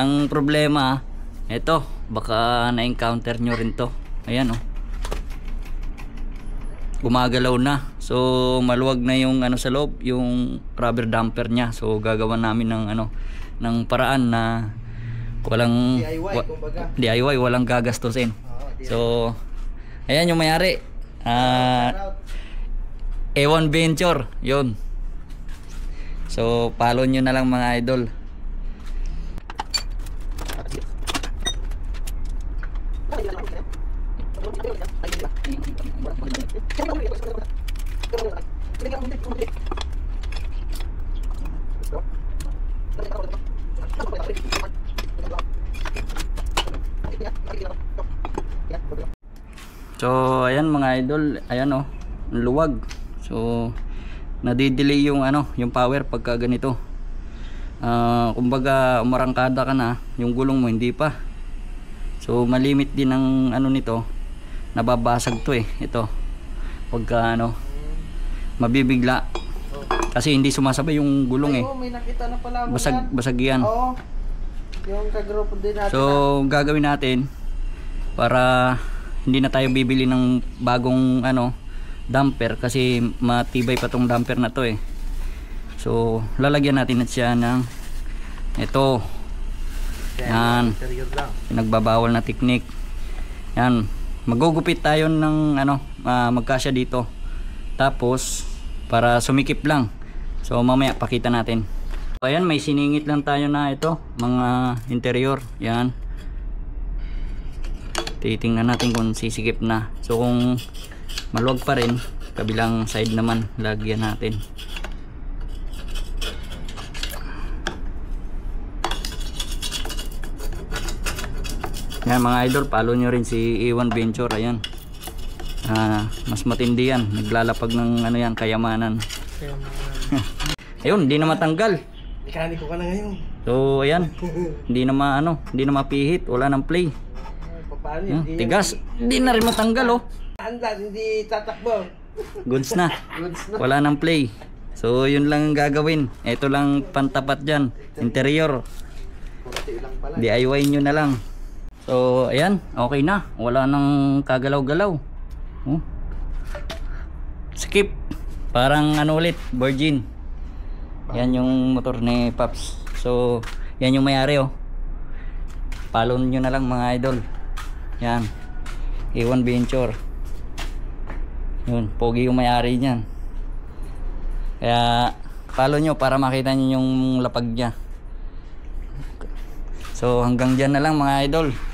Ang problema, ito, baka na-encounter nyo rin to. Ayan oh. Gumagalaw na. So maluwag na yung ano sa loob, yung rubber damper niya. So gagawa namin ng ano, ng paraan na walang DIY, walang gagastusin. So ayan yung mayari. A1 Venture, yun. So follow nyo na lang mga idol. So ayan mga idol, ayan oh, luwag. So nadidelay yung ano, yung power pagka ganito. Kumbaga umarangkada ka na, yung gulong mo hindi pa. So malimit din ang ano nito, nababasag to eh, ito. Pagka ano, mabibigla. Kasi hindi sumasabay yung gulong eh. May nakita na pala mo basag yan. Oo. Yung kagrupo din natin. So gagawin natin para hindi na tayo bibili ng bagong ano, damper kasi matibay pa tong damper na to eh. So lalagyan natin siya ng ito. Yan. Pinagbabawal na teknik. Yan. Magugupit tayo ng ano, magkasya dito. Tapos para sumikip lang. So mamaya pakita natin. So, ayan, may siningit lang tayo na ito, mga interior. Yan. Titingnan natin kung sisikip na. So kung maluwag pa rin, kabilang side naman lagyan natin. Yan mga idol, follow nyo rin si A1 Venture. Ayan, mas matindi yan, naglalapag ng ano yan, kayamanan. Ayun, hindi na matanggal. Mekaniko ka na ngayon. So ayan, hindi na maano, hindi na mapihit, wala nang play. Paano? Tigas, hindi na rin matanggal oh. Hindi tatakbo. Goods na. Wala nang play. So yun lang ang gagawin. Ito lang pantapat dyan, interior. DIY nyo na lang. So ayan, okay na, wala nang kagalaw-galaw. Skip. Parang ano ulit, virgin. Yan yung motor ni Paps. So yan yung mayari oh. Follow nyo na lang mga idol. Yan, A1 Venture. Yun, pogi yung mayari niyan. Kaya follow nyo para makita nyo yung lapag nya. So hanggang dyan na lang mga idol.